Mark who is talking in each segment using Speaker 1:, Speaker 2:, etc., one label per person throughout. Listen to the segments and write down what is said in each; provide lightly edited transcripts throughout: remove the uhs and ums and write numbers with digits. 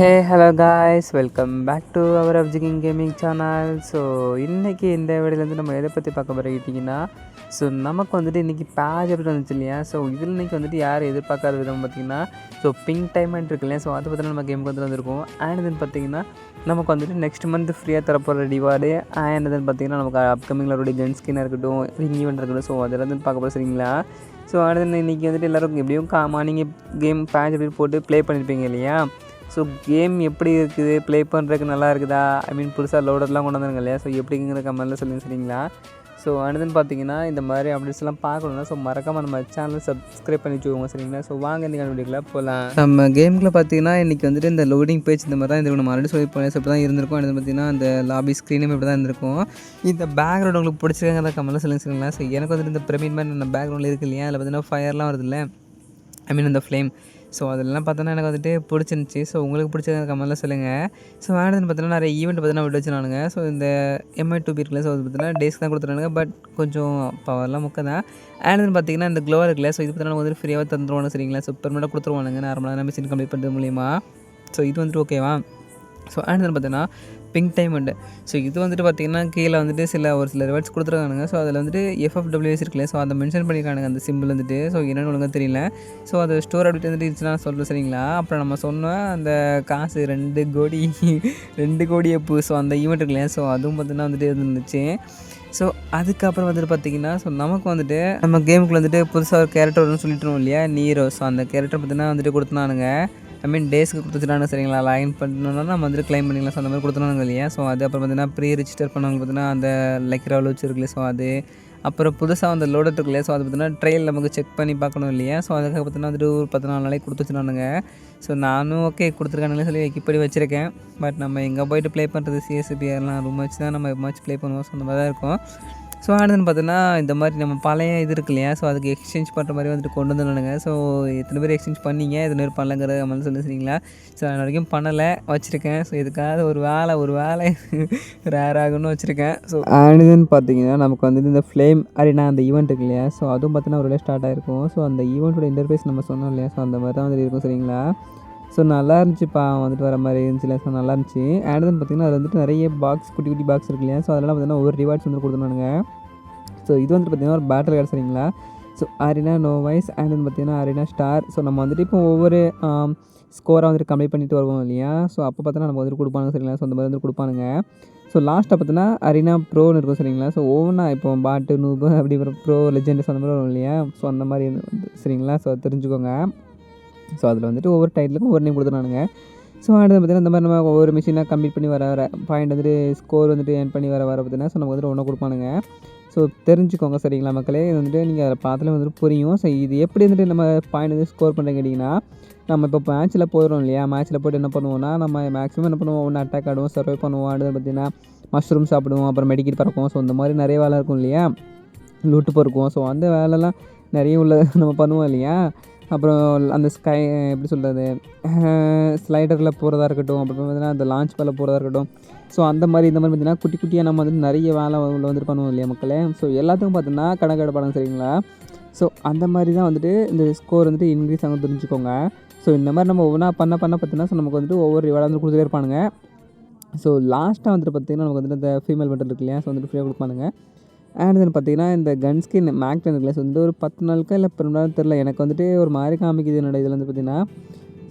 Speaker 1: Hey hello guys, welcome back to our அப்ஜிகிங் gaming channel. So இன்றைக்கி இந்த வீடியோலேருந்து நம்ம எதை பற்றி பார்க்க போகிறீங்கன்னா, ஸோ நமக்கு வந்துட்டு இன்றைக்கி பேஜ் அப்டேட் வந்துச்சு இல்லையா. ஸோ இதில் இன்றைக்கி வந்துட்டு யார் எதிர்பார்க்காத விதம் பார்த்திங்கன்னா, ஸோ பிங்க் டைமண்ட் இருக்கு இல்லையா. ஸோ அதை பற்றின நம்ம கேமுக்கு வந்துட்டு வந்திருக்கோம். அண்ட் தென் பார்த்திங்கன்னா நமக்கு வந்துட்டு நெக்ஸ்ட் மந்த் ஃப்ரீயாக தரப்போகிற ரிவார்டு. அண்ட் தென் பார்த்திங்கன்னா நமக்கு அப்கமிங்கில் ஒரு கன் ஸ்கின்னாக இருக்கட்டும், ரிங் ஈவெண்ட் இருக்கட்டும். ஸோ அதெல்லாம் வந்து பார்க்க போகிற சரிங்களா. ஸோ அடுத்து இன்றைக்கி வந்துட்டு எல்லோரும் எப்படியும் மார்னிங் கேம் பேஜ் அப்டேட் போட்டு ப்ளே பண்ணியிருப்பீங்க இல்லையா. ஸோ கேம் எப்படி இருக்குது, ப்ளே பண்ணுறதுக்கு நல்லா இருக்குதா, புதுசாக லோடர்லாம் கொண்டு வந்தாங்க இல்லையா. ஸோ எப்படிங்கிற கமெண்ட்டில் சொல்லுங்கள் சரிங்களா. ஸோ அடுத்துன்னு பார்த்தீங்கன்னா இந்த மாதிரி அப்டேட்ஸ்லாம் பார்க்கணுன்னா ஸோ மறக்காமல் நம்ம சேனலை சப்ஸ்கிரைப் பண்ணி வச்சுக்கோங்க சரிங்களா. ஸோ வாங்க இன்றைக்கி வீடியோக்குள்ள போகலாம். நம்ம கேமில் பார்த்தீங்கன்னா இன்றைக்கி வந்துட்டு இந்த லோடிங் பேஜ் இந்த மாதிரி தான் இது நம்ம ஆல்ரெடி சொல்லி இப்படி தான் இருந்திருக்கும். அடுத்து பார்த்தீங்கன்னா அந்த லாபி ஸ்க்ரீனும் இப்படி தான் இருந்திருக்கும். இந்த பேக்ரவுண்ட் உங்களுக்கு பிடிச்சிருக்காங்க கமெண்ட்டில் சொல்லுங்கள் சரிங்களா. ஸோ எனக்கு வந்துட்டு இந்த பிரமிட் மாதிரி அந்த பேக்ரவுண்டில் இருக்குது இல்லையா, அதில் பார்த்தீங்கன்னா ஃபயர்லாம் வருது இல்லை, அந்த ஃப்ளேம். ஸோ அதெல்லாம் பார்த்தோன்னா எனக்கு வந்துட்டு பிடிச்சிருந்துச்சி. ஸோ உங்களுக்கு பிடிச்சது கமெண்ட்டில் சொல்லுங்கள். ஸோ அடுத்து பார்த்தீங்கன்னா நிறைய ஈவெண்ட் பார்த்தீங்கன்னா விட்டு வச்சுனானுங்க. ஸோ இந்த MI2 இருக்குல்ல, ஸோ அது பார்த்தீங்கன்னா டேஸ்க்கு தான் கொடுத்துருவானுங்க. பட் கொஞ்சம் பவர்லாம் முக்க தான். அடுத்து பார்த்தீங்கன்னா இந்த க்ளோவர் இருக்குல்ல, ஸோ இது பார்த்தீங்கன்னா வந்துட்டு ஃப்ரீயாக தந்துருவானு சரிங்களா. ஸோ பெர்மனெண்ட்டாக கொடுத்துருவானுங்க நார்மலாக மிஷின் கம்ப்ளீட் பண்ணுறது மூலிமா. ஸோ இது வந்துட்டு ஓகேவா. ஸோ அடுத்து பார்த்தீங்கன்னா பிங்க் டைமண்ட். ஸோ இது வந்துட்டு பார்த்திங்கன்னா கீழே வந்துட்டு ஒரு சில ரிவார்ட்ஸ் கொடுத்துருக்கானுங்க. ஸோ அதில் வந்துட்டு FFWS இருக்குல்ல, ஸோ அதை மென்ஷன் பண்ணியிருக்கானுங்க அந்த சிம்பிள் வந்துட்டு. ஸோ என்னென்னு ஒழுங்காக தெரியல. ஸோ அது ஸ்டோர் அப்டேட் வந்துட்டு இருந்துச்சுன்னா சொல்கிறேன் சரிங்களா. அப்புறம் நம்ம சொன்னோம் அந்த காசு 2 கோடி அப்பு. ஸோ அந்த ஈவெண்ட் இருக்குல்லையா, ஸோ அதுவும் பார்த்திங்கன்னா வந்துட்டு இருந்துச்சு. ஸோ அதுக்கப்புறம் வந்துட்டு பார்த்திங்கன்னா ஸோ நமக்கு வந்துட்டு நம்ம கேமுக்குள்ள வந்துட்டு புதுசாக ஒரு கேரக்டர் வரும்னு சொல்லிட்டுருவோம் இல்லையா, நீரோ. ஸோ அந்த கேரக்டர் பார்த்திங்கன்னா வந்துட்டு கொடுத்துனானுங்க. டேஸ்க்கு கொடுத்துட்டானு சரிங்களா. லாகின் பண்ணணுன்னா நம்ம வந்துட்டு க்ளைம் பண்ணிக்கலாம். ஸோ அந்த மாதிரி கொடுத்துனாங்க இல்லையா. ஸோ அது அப்புறம் பார்த்தீங்கன்னா ப்ரீ ரிஜிஸ்டர் பண்ணவங்க பார்த்தீங்கன்னா அந்த லைக்ராவில் வச்சுருக்குல்ல, ஸோ அது அப்புறம் புதுசாக அந்த லோடட் இருக்குல்லையா. ஸோ அது பார்த்தீங்கன்னா ட்ரையல் நமக்கு செக் பண்ணி பார்க்கணும் இல்லையா. ஸோ அதுக்காக பார்த்தீங்கன்னா வந்துட்டு ஒரு 14 நாளைக்கு கொடுத்து வச்சுனானுங்க. ஸோ நானும் ஓகே கொடுத்துருக்கானுங்களே சொல்லி இப்படி வச்சுருக்கேன். பட் நம்ம எங்கே போய்ட்டு ப்ளே பண்ணுறது, CSPRலாம் ரூம் வச்சு தான் நம்ம எப்போமாச்சும் ப்ளே பண்ணுவோம். ஸோ அந்த மாதிரி தான் இருக்கும். ஸோ அடுத்துன்னு பார்த்தீங்கன்னா இந்த மாதிரி நம்ம பழைய இது இருக்கு இல்லையா, ஸோ அதுக்கு எக்ஸ்சேஞ்ச் பண்ணுற மாதிரி வந்துட்டு கொண்டு வந்துடுங்க. ஸோ எத்தனை பேர் எக்ஸ்சேஞ்ச் பண்ணீங்க, எத்தனை பேர் பண்ணலங்கிறத கமெண்ட் சொல்லி சரிங்களா. ஸோ நான் வரைக்கும் பண்ணலை, வச்சுருக்கேன். ஸோ இதுக்காக ஒரு வேலை ரேர் ஆகுன்னு வச்சுருக்கேன். ஸோ அடுத்துன்னு பார்த்தீங்கன்னா நமக்கு வந்துட்டு இந்த ஃப்ளேம் அரினா அந்த ஈவெண்ட் இருக்கு இல்லையா. ஸோ அதுவும் பார்த்தீங்கன்னா ஒரு ஸ்டார்ட் ஆகிருக்கும். ஸோ அந்த ஈவெண்ட்டோட இன்டர்ஃபேஸ் நம்ம சொன்னோம் இல்லையா, ஸோ அந்த மாதிரி தான் வந்துட்டு இருக்கும் சரிங்களா. ஸோ நல்லா இருந்துச்சுப்பா வந்துட்டு வர மாதிரி இருந்துச்சுல. ஸோ நல்லா இருந்துச்சு. அடுத்துன்னு பார்த்தீங்கன்னா அது வந்துட்டு நிறைய பாக்ஸ் குட்டி பாக்ஸ் இருக்கு இல்லையா. ஸோ அதெல்லாம் பார்த்தீங்கன்னா ஒரு ரிவார்ட்ஸ் வந்து கொடுத்துருந்தானுங்க. ஸோ இது வந்துட்டு பார்த்திங்கன்னா ஒரு பேட்டில் கார்டு சரிங்களா. ஸோ அரினா நோவைஸ் அண்ட் வந்து பார்த்திங்கன்னா அரினா ஸ்டார். ஸோ நம்ம வந்துட்டு இப்போ ஒவ்வொரு ஸ்கோராக வந்துட்டு கம்ப்ளீட் பண்ணிட்டு வருவோம் இல்லையா. ஸோ அப்போ பார்த்தோன்னா நம்ம வந்துட்டு கொடுப்பானுங்க சரிங்களா. ஸோ அந்த மாதிரி வந்து கொடுப்பானுங்க. ஸோ லாஸ்ட்டாக பார்த்தீங்கன்னா அரினா ப்ரோன்னு இருக்கும் சரிங்களா. ஸோ ஒவ்வொன்றா இப்போ பாட்டு நூபு அப்படி ப்ரோ லெஜெண்ட்ஸ் அந்த மாதிரி வரும் இல்லையா. ஸோ அந்த மாதிரி சரிங்களா. ஸோ தெரிஞ்சுக்கோங்க. ஸோ அதில் வந்துட்டு ஒவ்வொரு டைட்டிலுக்கும் ஒவ்வொரு நேம் கொடுத்துருவானுங்க. ஸோ அடுத்து பார்த்திங்கன்னா இந்த மாதிரி நம்ம ஒவ்வொரு மிஷினாக கம்ப்ளீட் பண்ணி வர பாயிண்ட் வந்துட்டு ஸ்கோர் வந்துட்டு ஏர்ன் பண்ணி வர பார்த்திங்கன்னா ஸோ நமக்கு வந்துட்டு ஒன்றா கொடுப்பானுங்க. ஸோ தெரிஞ்சுக்கோங்க சரிங்களா மக்களே. இது வந்துட்டு நீங்கள் அதை பார்த்தாலே வந்துட்டு புரியும். ஸோ இது எப்படி வந்துட்டு நம்ம பாயிண்ட் வந்து ஸ்கோர் பண்ணுறேன் கேட்டிங்கன்னா, நம்ம இப்போ மேட்ச்சில் போயிடும் இல்லையா. மேட்ச்சில் போய்ட்டு என்ன பண்ணுவோம்னா நம்ம மேக்ஸிமம் என்ன பண்ணுவோம், ஒன்று அட்டாக் ஆடுவோம், சர்வை பண்ணுவோம். அடுத்து பார்த்திங்கன்னா மஷ்ரூம் சாப்பிடுவோம், அப்புறம் மெடிக்கெட் பறக்கும். ஸோ இந்த மாதிரி நிறைய வேலை இருக்கும் இல்லையா, லூட்டு பொறுக்குவோம். ஸோ அந்த வேலைலாம் நிறைய நம்ம பண்ணுவோம் இல்லையா. அப்புறம் அந்த எப்படி சொல்கிறது, ஸ்லைடரில் போகிறதா இருக்கட்டும், அப்புறம் பார்த்திங்கன்னா அந்த லான்ச் பேடில் போகிறதா இருக்கட்டும். ஸோ அந்த மாதிரி இந்த மாதிரி பார்த்திங்கன்னா குட்டியாக நம்ம வந்துட்டு நிறைய வேலை வந்துட்டு பண்ணுவோம் இல்லையா மக்களே. ஸோ எல்லாத்துக்கும் பார்த்தீங்கன்னா கணக்காட படம் சரிங்களா. ஸோ அந்த மாதிரி தான் வந்துட்டு இந்த ஸ்கோர் வந்துட்டு இன்க்ரீஸ் ஆகும் தெரிஞ்சுக்கோங்க. ஸோ இந்த மாதிரி நம்ம ஒவ்வொன்றா பண்ண பார்த்தீங்கன்னா ஸோ நமக்கு வந்துட்டு ஒவ்வொரு வேலை வந்து கொடுத்துட்டே இருப்பானுங்க. ஸோ லாஸ்ட்டாக வந்துட்டு பார்த்திங்கன்னா நமக்கு வந்துட்டு இந்த ஃபீமேல் பட்டல் இருக்கு இல்லையா. ஸோ வந்துட்டு ஃப்ரீயாக கொடுப்பானுங்க. அண்ட் தென் பார்த்திங்கன்னா இந்த கன் ஸ்கின் மேக் இருக்குல்ல. ஸோ இந்த ஒரு 10 நாளுக்கா இல்லை 12 நாள் தெரில, எனக்கு வந்துட்டு ஒரு மாதிரி காமிக்குது என்னோட இதில் வந்து பார்த்திங்கன்னா.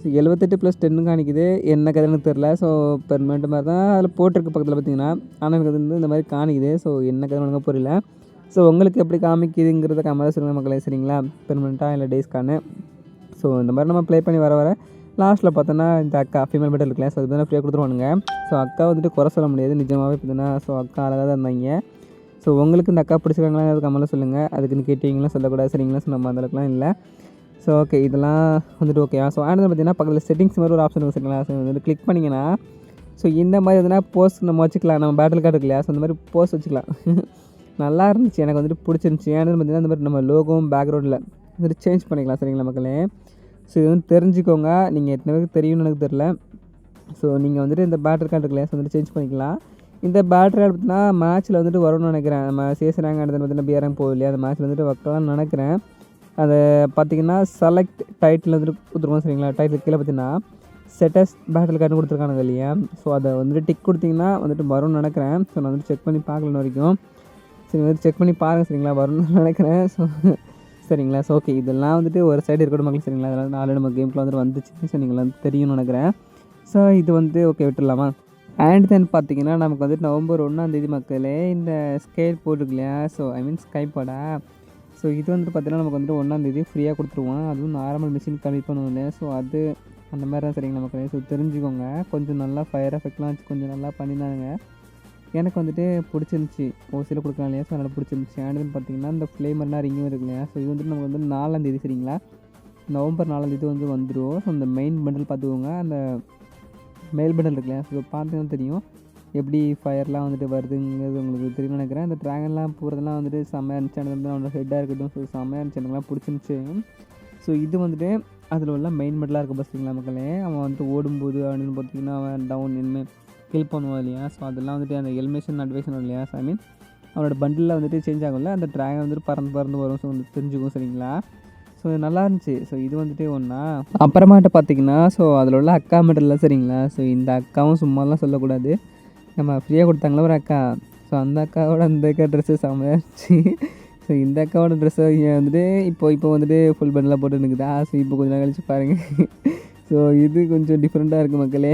Speaker 1: ஸோ 78+10 காணிக்குது, என்ன கதைன்னு தெரில. ஸோ பெர்மனெண்ட் மாதிரி தான் அதில் போட்டிருக்கு பக்கத்தில் பார்த்திங்கன்னா. ஆனால் எனக்கு வந்து இந்த மாதிரி காணிக்குது. ஸோ என்ன கதை ஒழுங்காக புரியல. ஸோ உங்களுக்கு எப்படி காமிக்குதுங்கிறத கமெண்ட் சொல்லுங்கள் மக்களே சரிங்களா. பெர்மனெண்ட்டாக இல்லை டேஸ்க்கானு. ஸோ இந்த மாதிரி நம்ம ப்ளே பண்ணி வர லாஸ்ட்டில் பார்த்தோன்னா இந்த அக்கா ஃபீமேல் பட்டல் இருக்குல்ல. ஸோ அது தான் ஃப்ரீயாக கொடுத்துருவானுங்க. ஸோ அக்கா வந்துட்டு குறை சொல்ல முடியாது, நிஜமாகவே பார்த்திங்கன்னா. ஸோ அக்கா அழகாக தான் இருந்தாங்க. ஸோ உங்களுக்கு இந்த அக்கா பிடிச்சிருக்காங்களா அது கமெண்ட்டில் சொல்லுங்கள். அதுக்குன்னு கேட்டிங்கலாம் சொல்லக்கூடாது சரிங்களா. ஸோ நம்ம அந்தளவுக்குலாம் இல்லை. ஸோ ஓகே இதெல்லாம் வந்துட்டு ஓகேவா. ஸோ அடுத்து பார்த்திங்கன்னா பக்கத்தில் செட்டிங்ஸ் மாதிரி ஒரு ஆப்ஷன் இருக்குது சரிங்களா. ஸோ வந்து கிளிக் பண்ணிங்கன்னா ஸோ இந்த மாதிரி எதுனா போஸ்ட் நம்ம வச்சுக்கலாம். நம்ம பேட்டில் கார்டு இருக்குல்லையா. ஸோ அந்த மாதிரி போஸ்ட் வச்சுக்கலாம். நல்லா இருந்துச்சு, எனக்கு வந்துட்டு பிடிச்சிருந்துச்சி. ஏன்னு பார்த்திங்கன்னா இந்த மாதிரி நம்ம லோகோவும் பேக்ரவுண்டில் வந்துட்டு சேஞ்ச் பண்ணிக்கலாம் சரிங்களா மக்களே. ஸோ இது வந்து தெரிஞ்சுக்கோங்க. நீங்கள் எத்தனை பேருக்கு தெரியும்னு எனக்கு தெரில. ஸோ நீங்கள் வந்துட்டு இந்த பேட்டில் கார்டு இருக்குல்லையா, ஸோ வந்துட்டு சேஞ்ச் பண்ணிக்கலாம். இந்த பேட்டரி பார்த்திங்கன்னா மேட்ச்சில் வந்துட்டு வரும்னு நினைக்கிறேன். நம்ம சிஎஸ் ரேங்க் அடுத்து பார்த்திங்கன்னா பிஆர்எம் போகும் இல்லையா, அந்த மேட்ச்சில் வந்துட்டு வைக்கலாம்னு நினைக்கிறேன். அதை பார்த்திங்கன்னா செலக்ட் டைட்டில் வந்துட்டு கொடுத்துருவோம் சரிங்களா. டைட்டில் கீழே பார்த்திங்கன்னா செட்டஸ் பேட்டில் கார்டு கொடுத்துருக்கானுங்க இல்லையா, ஸோ அதை வந்துட்டு டிக் கொடுத்தீங்கன்னா வந்துட்டு வரும்னு நினைக்கிறேன். ஸோ நான் வந்துட்டு செக் பண்ணி பார்க்கலன்னு வரைக்கும். சரி வந்துட்டு செக் பண்ணி பாருங்கள் சரிங்களா, வரும்னு நினைக்கிறேன். ஸோ சரிங்களா. ஸோ ஓகே, இதெல்லாம் வந்துட்டு ஒரு சைடு இருக்கட்டும் மக்கள் சரிங்களா. அதெல்லாம் நாலு நம்ம கேமுக்குள்ள வந்துட்டு வந்துச்சு. ஸோ நீங்கள் வந்து தெரியும்னு நினைக்கிறேன். ஸோ இது வந்து ஓகே விட்டுடலாமா. அண்ட் தென் பார்த்தீங்கன்னா நமக்கு வந்துட்டு நவம்பர் 1 மக்களே இந்த ஸ்கேல் போட்டுருக்கு இல்லையா, ஸோ ஐ மீன் ஸ்கைப்போட. ஸோ இது வந்துட்டு பார்த்தீங்கன்னா நமக்கு வந்துட்டு 1 ஃப்ரீயாக கொடுத்துருவோம். அதுவும் நார்மல் மிஷின் கம்மி பண்ணுவோம். ஸோ அது அந்த மாதிரி தான் சரிங்களா மக்களே. ஸோ தெரிஞ்சுக்கோங்க, கொஞ்சம் நல்லா ஃபயர் எஃபெக்ட்லாம் வச்சு கொஞ்சம் நல்லா பண்ணியிருந்தானுங்க. எனக்கு வந்துட்டு பிடிச்சிருந்துச்சி. சில கொடுக்கலாம் இல்லையா, ஸோ அதனால் பிடிச்சிருந்துச்சி. அண்ட் தென் பார்த்தீங்கன்னா இந்த ஃப்ளேமர்லாம் ரிங்கும் இருக்கு இல்லையா, ஸோ இது வந்துட்டு நமக்கு வந்து 4 சரிங்களா, நவம்பர் 4 வந்து வந்துடும். ஸோ அந்த மெயின் பண்டில் பார்த்துக்கோங்க, அந்த மேல் பண்டில் இருக்கு இல்லையா, ஸோ பார்த்தீங்கன்னா தெரியும் எப்படி ஃபயர்லாம் வந்துட்டு வருதுங்கிறது உங்களுக்கு தெரியும்னு நினைக்கிறேன். அந்த ட்ராகன்லாம் போகிறதுலாம் வந்துட்டு செம்மையாக இருந்துச்சு. அந்த வந்து அவனோட ஹெட்டாக இருக்கட்டும், ஸோ செம்மையாக இருந்துச்சு, எனக்குலாம் பிடிச்சிருந்துச்சி. ஸோ இது வந்துட்டு அதில் உள்ள மெயின் பண்டிலாக இருக்க பஸ்ஸுங்களா மக்களே. அவன் வந்துட்டு ஓடும்போது அப்படின்னு பார்த்தீங்கன்னா அவன் டவுன் நின்று கில் பண்ணுவான் இல்லையா, ஸோ அதெல்லாம் வந்துட்டு அந்த எலிமினேஷன் அட்வைஷன் இல்லையா, ஸோ ஐ மீன் அவனோட பண்டிலில் வந்துட்டு சேஞ்ச் ஆகும்ல, அந்த ட்ராகன் வந்துட்டு பறந்து வரும். ஸோ வந்து தெரிஞ்சுக்கும் சரிங்களா. ஸோ நல்லா இருந்துச்சு. ஸோ இது வந்துட்டு ஒன்றா. அப்புறமாட்ட பார்த்தீங்கன்னா ஸோ அதில் உள்ள அக்கா மெடலில் சரிங்களா. ஸோ இந்த அக்காவும் சும்மாலாம் சொல்லக்கூடாது, நம்ம ஃப்ரீயாக கொடுத்தாங்களா ஒரு அக்கா. ஸோ அந்த அக்காவோட அந்த அக்கா ட்ரெஸ்ஸு செம்மையாக இருந்துச்சு. ஸோ இந்த அக்காவோட ட்ரெஸ்ஸை வந்துட்டு இப்போ வந்துட்டு ஃபுல் பண்டலாக போட்டு நிற்குதா. ஸோ இப்போ கொஞ்சம் நாள் கழிச்சு பாருங்கள். ஸோ இது கொஞ்சம் டிஃப்ரெண்ட்டாக இருக்குது மக்களே.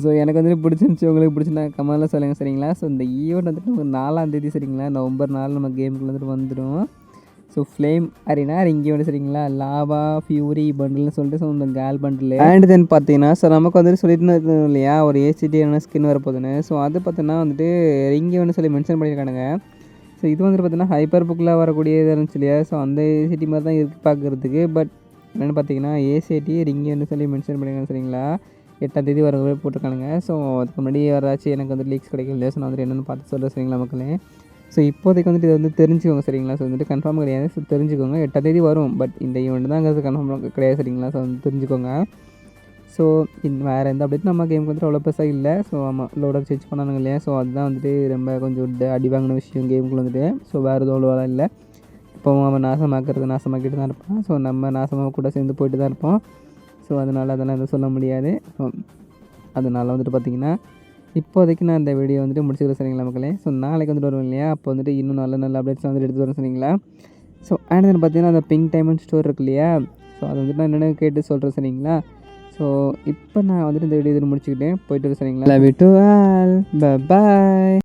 Speaker 1: ஸோ எனக்கு வந்துட்டு பிடிச்சிருந்துச்சி, உங்களுக்கு பிடிச்சிருந்தா கமெண்ட்டில் சொல்லுங்கள் சரிங்களா. ஸோ இந்த ஈவெண்ட் வந்துட்டு நமக்கு 4 சரிங்களா, நவம்பர் 4 நம்ம கேமுக்குள்ள வந்துட்டு வந்துடும். ஸோ ஃப்ளேம் அரினா இங்கே வந்து சரிங்களா, லாவா ஃபியூரி பண்டில்னு சொல்லிட்டு ஸோ இந்த கேல் பண்டில். அண்ட் தென் பார்த்தீங்கன்னா ஸோ நமக்கு வந்துட்டு சொல்லிட்டு இல்லையா ஒரு ஏசிடியான ஸ்கின் வரப்போகுதுன்னு. ஸோ அது பார்த்தீங்கன்னா வந்துட்டு ரிங்கி வந்து சொல்லி மென்ஷன் பண்ணியிருக்கானுங்க. ஸோ இது வந்துட்டு பார்த்தீங்கன்னா ஹைப்பர் புக்கில் வரக்கூடியது இருந்துச்சு இல்லையா, ஸோ அந்த ஏசிடி மாதிரி தான் இருக்குது பார்க்குறதுக்கு. பட் என்னென்னு பார்த்தீங்கன்னா ஏசிடி ரிங்கி வந்து சொல்லி மென்ஷன் பண்ணியிருக்காங்க சரிங்களா, 8ஆம் தேதி வர போட்டிருக்கானுங்க. ஸோ அதுக்கு முன்னாடி யாராச்சும் எனக்கு வந்து லீக்ஸ் கிடைக்கல, ஸோ நான் வந்துட்டு என்னென்னு பார்த்து சொல்கிறேன் சரிங்களா மக்களே. ஸோ இப்போதைக்கு வந்துட்டு இதை வந்து தெரிஞ்சுக்கோங்க சரிங்களா. ஸோ வந்துட்டு கன்ஃபார்ம் கிடையாது, ஸோ தெரிஞ்சுக்கோங்க. 8ஆம் தேதி வரும், பட் இந்த ஈவெண்ட் தாங்கிறது கன்ஃபார்ம் கிடையாது சரிங்களா. ஸோ வந்து தெரிஞ்சுக்கோங்க. ஸோ வேறு எந்த அப்டேட் நம்ம கேமுக்கு வந்துட்டு அவ்வளோ பெருசாக இல்லை. ஸோ ஆமாம் லோடர் சேஞ்ச் பண்ணானுங்க இல்லையா, ஸோ அதுதான் வந்துட்டு ரொம்ப கொஞ்சம் அடி வாங்கின விஷயம் கேமுக்குள்ள வந்துட்டு. ஸோ வேறு எதுவும் அவ்வளோவா இல்லை. இப்போவும் அவன் நாசமாக்கிட்டு தான் இருப்பான். ஸோ நம்ம நாசமாக கூட சேர்ந்து போயிட்டு தான் இருப்போம். ஸோ அதனால் அதெல்லாம் எதுவும் சொல்ல முடியாது. அதனால் வந்துட்டு பார்த்திங்கன்னா இப்போதைக்கு நான் இந்த வீடியோ வந்துட்டு முடிச்சுக்கிறேன் சரிங்களா மக்களே. ஸோ நாளைக்கு வந்துட்டு வருவேன் இல்லையா, அப்போ வந்துட்டு இன்னும் நல்ல அப்டேட்ஸ் வந்துட்டு எடுத்து வரேன் சரிங்களா. ஸோ அண்ட் தென் பார்த்தீங்கன்னா அந்த பிங்க் டைமண்ட் ஸ்டோர் இருக்கு இல்லையா, ஸோ அதை வந்துட்டு நான் என்னென்னு கேட்டு சொல்கிறேன் சரிங்களா. ஸோ இப்போ நான் வந்துட்டு இந்த வீடியோ முடிச்சுக்கிட்டேன் போயிட்டு வரேன் சரிங்களா. Love you to all, bye bye.